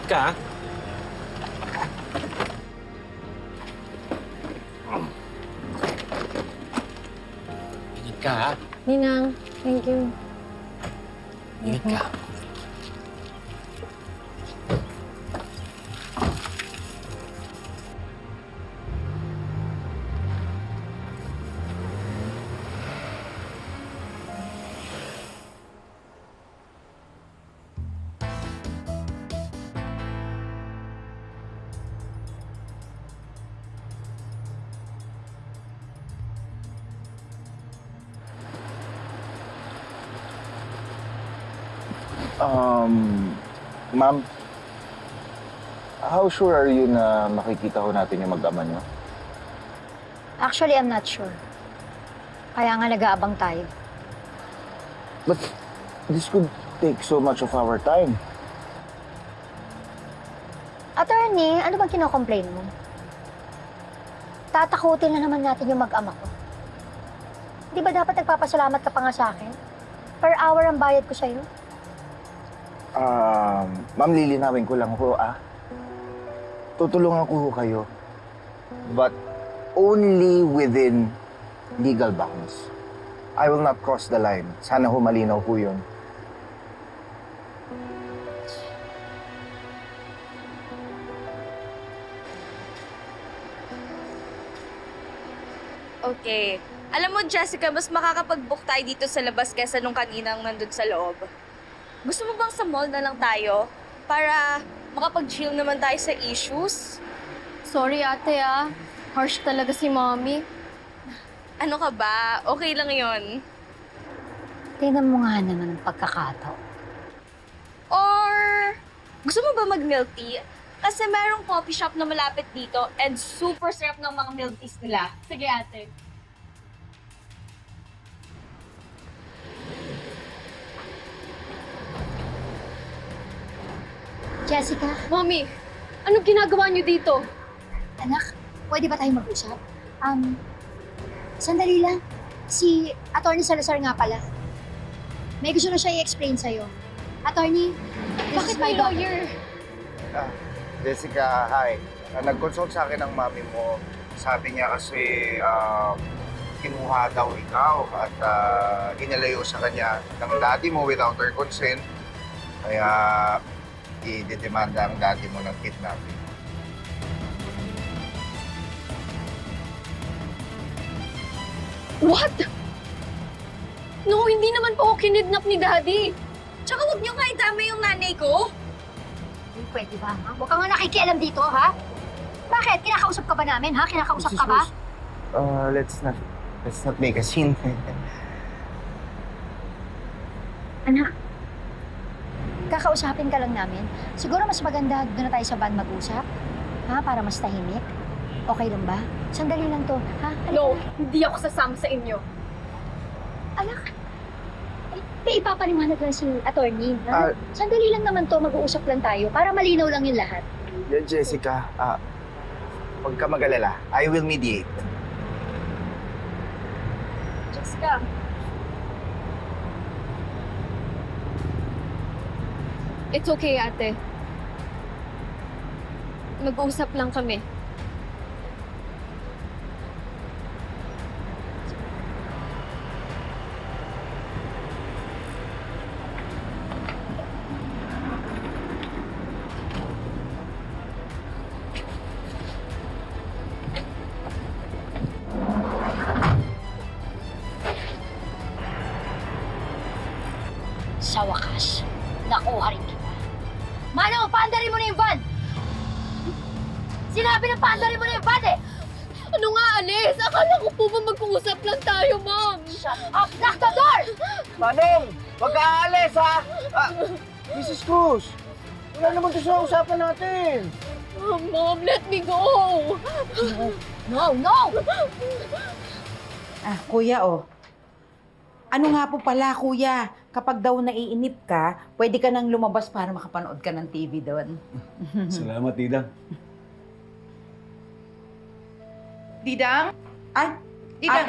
ka, ha? Ingat ka, ha? Ninang, thank you. Ingat ka. Ma'am, how sure are you na makikita ko natin yung mag-ama niyo? Actually, I'm not sure. Kaya nga nag-aabang tayo. But this could take so much of our time. Attorney, ano bang kinocomplain mo? Tatakutin na naman natin yung mag-ama ko. Di ba dapat nagpapasalamat ka pa nga sa akin? Per hour ang bayad ko sa'yo. Ma'am, lilinawin ko lang ho, Tutulungan ko ho kayo. But only within legal bounds. I will not cross the line. Sana ho malinaw po yun. Okay. Alam mo, Jessica, mas makakapag-book tayo dito sa labas kesa nung kaninang nandun sa loob. Gusto mo bang sa mall na lang tayo? Para makapag-chill naman tayo sa issues? Sorry ate harsh talaga si mommy. Ano ka ba? Okay lang yon. Tingnan mo nga naman ang pagkakataon. Or gusto mo ba mag-milk tea? Kasi merong coffee shop na malapit dito and super sarap ng mga milk teas nila. Sige ate. Jessica, Mommy, anong ginagawa niyo dito? anak, pwede ba tayo mag-usap? Sandali lang. Si Attorney Salazar nga pala. May gusto na siya i-explain sa'yo. Attorney, this is Bakit my may daughter. lawyer? Jessica, hi. Nag-consult sa akin ang mami mo. Sabi niya kasi kinuha daw ikaw at inalayo sa kanya ng daddy mo without her consent. Kaya i-demanda ang daddy mo ng kidnapping. What? No, hindi naman po ako kinidnap ni Daddy. Tsaka huwag niyo nga itama yung nanay ko. Hindi pwede ba, ha? Huwag ka nga nakikialam dito, ha? Bakit? Kinakausap ka ba namin, ha? Kinakausap ka ba? Let's not make a scene. Anak, kakausapin ka lang namin. Siguro mas maganda doon na tayo sa van mag-usap. Ha? Para mas tahimik. Okay lang ba? Sandali lang to. Ha? Halika No, na. hindi ako sasama sa inyo. Anak, may ipapaliwanag lang si attorney. Ha? Ah. Sandali lang naman to. Mag-uusap lang tayo para malinaw lang yung lahat. Jessica, huwag ka mag-alala. I will mediate. Jessica. It's okay, ate. Mag-uusap lang kami. Sa wakas, nakuha rin kita. Manong, paandarin mo na yung van! Sinabi na paandarin mo na yung van, eh! Ano nga, Alis? Akala ko po ba mag-uusap lang tayo, Mom? Shut up! Lock the door! Manong! Huwag ka aalis, ha? Mrs. Cruz! Wala naman ito sa usapan natin. Oh, Mom, let me go! No, no! Kuya, Ano nga po pala, kuya? Kapag daw naiinip ka, pwede ka nang lumabas para makapanood ka ng TV doon. Salamat, Didang. Didang? Ay, Didang.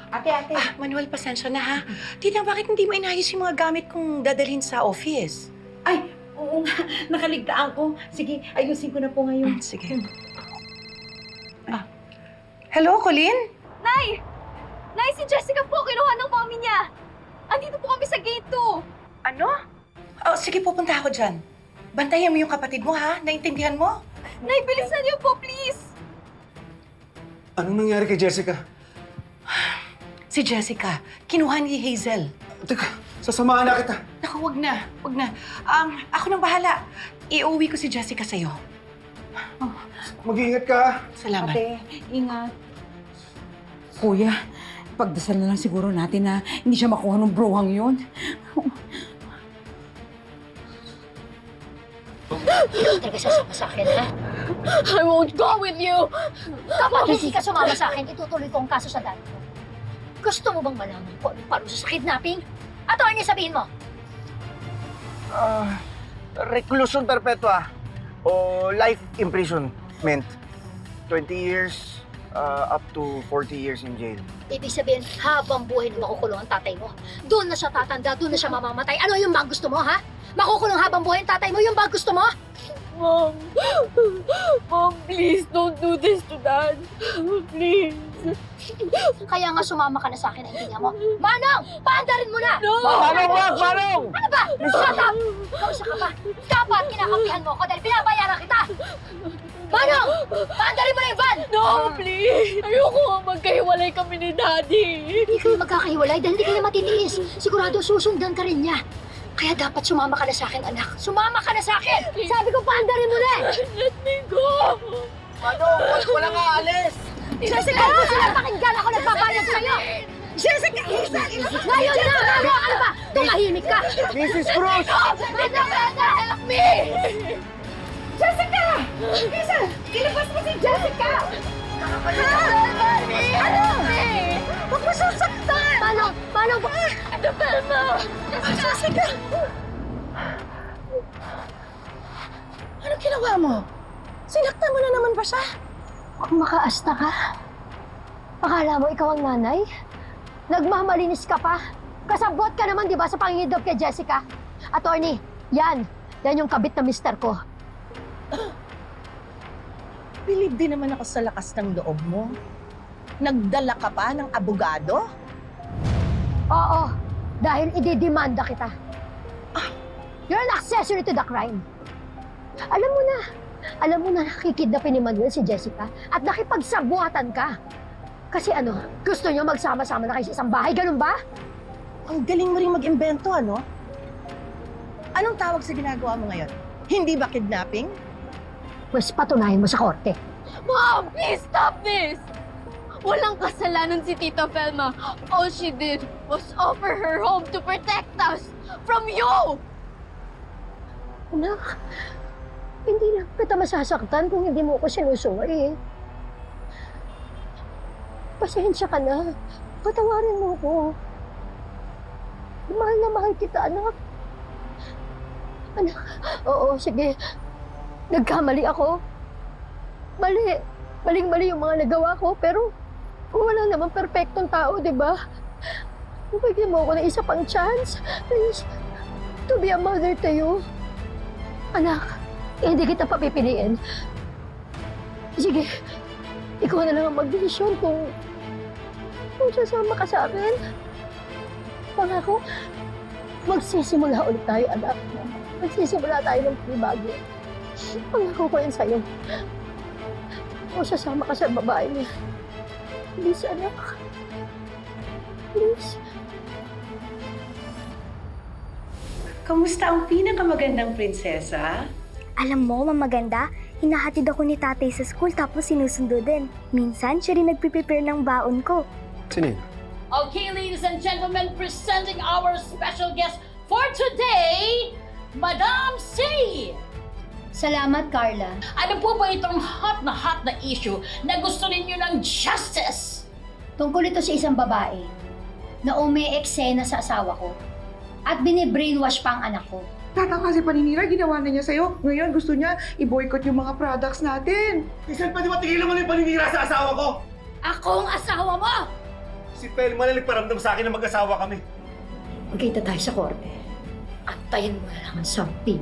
Ate! Manuel, pasensya na ha. Didang, bakit hindi mo inayos yung mga gamit kong dadalhin sa office? Ay, Oo nga, nakaligtaan ko. Sige, ayusin ko na po ngayon. Sige. Hello, Colleen? Nay! Nay, si Jessica po, kinuha ng mommy niya. Andito po kami sa gate 2. Ano? Oh, sige, pupunta ako dyan. Bantayan mo yung kapatid mo, ha? Naintindihan mo? Nay, bilisan niyo po, please. Anong nangyari kay Jessica? Si Jessica, kinuha ni Hazel. Teka, sasamahan na kita. Naku, wag na. Wag na. Ako nang bahala. Iuwi ko si Jessica sa'yo. Mag-iingat ka. Salamat. Ate, ingat. Kuya, pagdasal na lang siguro natin na hindi siya makuha ng bruhang yun. Ikaw talaga sasama sa akin, ha? I won't go with you! Kapag hindi ka sumama sa akin, itutuloy ko ang kaso sa dad ko. Gusto mo bang malaman ko anong parusa sa kidnapping? Attorney, sabihin mo! Reclusion perpetua o life imprisonment. 20 years up to 40 years in jail. Ibig sabihin, habang buhay na makukulong ang tatay mo. Doon na siya tatanda, doon na siya mamamatay. Ano yung ba gusto mo, ha? Makukulong habang buhay ang tatay mo, yung ba gusto mo? Mom! Mom, please don't do this to Dad. Please. Kaya nga sumama ka na sa akin, naintindihan mo. Manong! Paandarin mo na! No! Manong, wag! Manong! Ano ba? Shut up! Kausa ka ba? Dapat kinakampihan mo ako dahil pinabayaran kita! Manong! Paandarin mo na yung van! No, please! Ayoko nga magkahiwalay kami ni Daddy. Hindi kayo magkakahiwalay dahil hindi ka na matitiis. Sigurado susundan ka rin niya. Kaya dapat sumama ka na sa akin, anak. Sumama ka na sa akin! Sabi ko, paandarin mo na! Let me go! Manong, wala nga alis! Jessica! Ano ba sila pakinggan? Ako nagpapalag sa'yo! Jessica! Ngayon na! Ano ba? Tumahimik ka! Mrs. Cruz! Help me! Jessica! Lisa! Ilabas mo si Jessica! Help me! Huwag mo sasaktan! Manong! Manong! Ano, Velma? Jessica! Anong ginawa mo? Sinaktan mo na naman ba siya? Kung makaasta ka, akala mo ikaw ang nanay? Nagmamalinis ka pa? Kasabot ka naman, di ba, sa pangingidop kay Jessica? Attorney, yan yung kabit na mister ko. Bilib din naman ako sa lakas ng loob mo. Nagdala ka pa ng abogado? Oo, dahil ididemanda kita. You're an accessory to the crime. Alam mo na nakikidnapin ni Manuel si Jessica at nakipagsabuatan ka. Kasi gusto niyo magsama-sama na kayo sa isang bahay, ganun ba? Ang galing mo rin mag-imbento, ano? Anong tawag sa ginagawa mo ngayon? Hindi ba kidnapping? Pues patunayan mo sa korte. Mom, please stop this! Walang kasalanan si Tita Velma. All she did was offer her home to protect us from you! Anak, hindi na kita masasaktan kung hindi mo ako sinusungay. Pasensya ka na. Patawarin mo ko. Mahal na mahal kita, anak. Anak, oo, sige. Nagkamali ako. Mali. Maling-mali yung mga nagawa ko, pero wala namang perpektong tao, di ba? Bigyan mo ako ng isa pang chance. Please, to be a mother to you. Anak, hindi kita papipiliin. Sige, ikaw na lang ang magdesisyon kung sasama ka sa akin. Pangako, magsisimula ulit tayo, anak. Magsisimula tayo ng panibago. Pangako ko yan sa'yo. Kung sasama ka sa babae niya. Please, anak. Please. Kamusta ang pinakamagandang prinsesa? Alam mo, mamaganda, hinahatid ako ni tatay sa school tapos sinusundo din. Minsan, siya rin nagpiprepare ng baon ko. Sino yun? Okay, ladies and gentlemen, presenting our special guest for today, Madam C. Salamat, Carla. Ano po ba itong hot na issue na gusto ninyo ng justice? Tungkol ito sa isang babae na umiiksena sa asawa ko at binibrainwash pa ang anak ko. Tata kasi paninira, ginawa na niya sa'yo. Ngayon gusto niya i-boycott yung mga products natin. Minsan pwede matigilan mo na yung paninira sa asawa ko! Akong asawa mo! Si Pelma na nagparamdam sa akin na mag-asawa kami. Magkita tayo sa korte. Antayin mo na lang ang sampin.